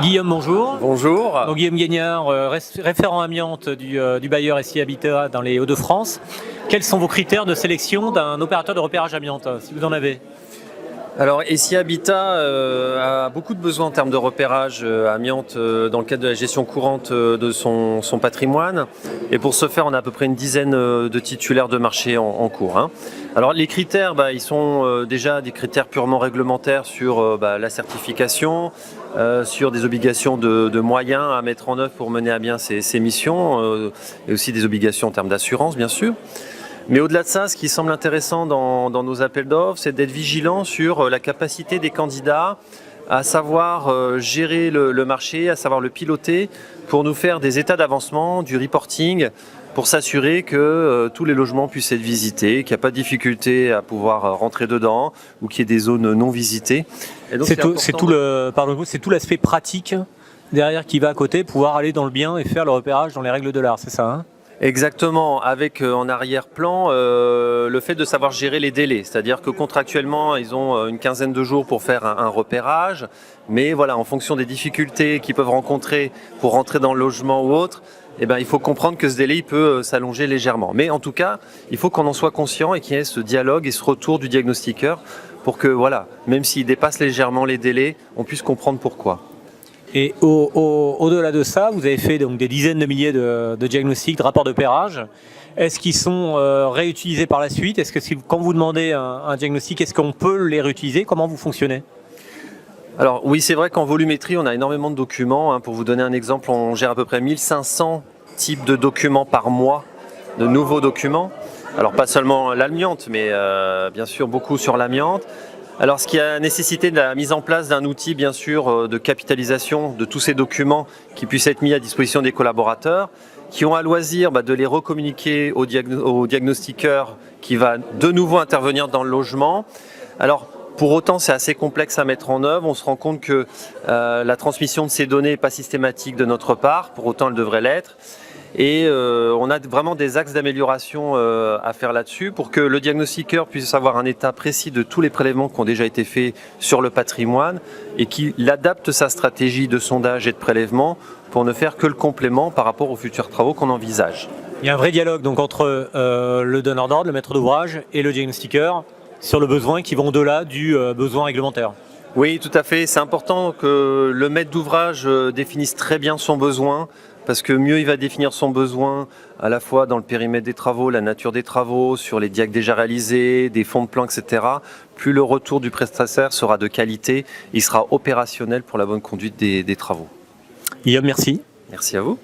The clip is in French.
Guillaume, bonjour. Bonjour. Donc, Guillaume Guignard, référent amiante du bailleur SI Habitat dans les Hauts-de-France. Quels sont vos critères de sélection d'un opérateur de repérage amiante, si vous en avez? Alors, SI Habitat a beaucoup de besoins en termes de repérage amiante dans le cadre de la gestion courante de son patrimoine. Et pour ce faire, on a à peu près une dizaine de titulaires de marché en cours. Alors, les critères, ils sont déjà des critères purement réglementaires sur la certification, sur des obligations de moyens à mettre en œuvre pour mener à bien ces missions, et aussi des obligations en termes d'assurance, bien sûr. Mais au-delà de ça, ce qui semble intéressant dans nos appels d'offres, c'est d'être vigilant sur la capacité des candidats à savoir gérer le marché, à savoir le piloter pour nous faire des états d'avancement, du reporting, pour s'assurer que tous les logements puissent être visités, qu'il n'y a pas de difficulté à pouvoir rentrer dedans ou qu'il y ait des zones non visitées. C'est tout l'aspect pratique derrière qui va à côté, pouvoir aller dans le bien et faire le repérage dans les règles de l'art, c'est ça, hein? Exactement, avec en arrière-plan le fait de savoir gérer les délais, c'est-à-dire que contractuellement ils ont une quinzaine de jours pour faire un repérage, mais voilà, en fonction des difficultés qu'ils peuvent rencontrer pour rentrer dans le logement ou autre, il faut comprendre que ce délai il peut s'allonger légèrement. Mais en tout cas, il faut qu'on en soit conscient et qu'il y ait ce dialogue et ce retour du diagnostiqueur pour que voilà, même s'il dépasse légèrement les délais, on puisse comprendre pourquoi. Et au-delà de ça, vous avez fait donc des dizaines de milliers de diagnostics, de rapports d'opérage. Est-ce qu'ils sont réutilisés par la suite? Est-ce que quand vous demandez un diagnostic, est-ce qu'on peut les réutiliser? Comment vous fonctionnez? Alors oui, c'est vrai qu'en volumétrie, on a énormément de documents. Pour vous donner un exemple, on gère à peu près 1500 types de documents par mois, de nouveaux documents. Alors pas seulement l'amiante, mais bien sûr beaucoup sur l'amiante. Alors ce qui a nécessité de la mise en place d'un outil bien sûr de capitalisation de tous ces documents qui puissent être mis à disposition des collaborateurs, qui ont à loisir de les recommuniquer au diagnostiqueur qui va de nouveau intervenir dans le logement. Alors pour autant c'est assez complexe à mettre en œuvre, on se rend compte que la transmission de ces données n'est pas systématique de notre part, pour autant elle devrait l'être. Et on a vraiment des axes d'amélioration à faire là-dessus pour que le diagnostiqueur puisse avoir un état précis de tous les prélèvements qui ont déjà été faits sur le patrimoine et qu'il adapte sa stratégie de sondage et de prélèvement pour ne faire que le complément par rapport aux futurs travaux qu'on envisage. Il y a un vrai dialogue donc entre le donneur d'ordre, le maître d'ouvrage et le diagnostiqueur sur le besoin qui vont au-delà du besoin réglementaire. Oui, tout à fait. C'est important que le maître d'ouvrage définisse très bien son besoin, parce que mieux il va définir son besoin à la fois dans le périmètre des travaux, la nature des travaux, sur les diags déjà réalisés, des fonds de plan, etc. Plus le retour du prestataire sera de qualité, il sera opérationnel pour la bonne conduite des travaux. Guillaume, merci. Merci à vous.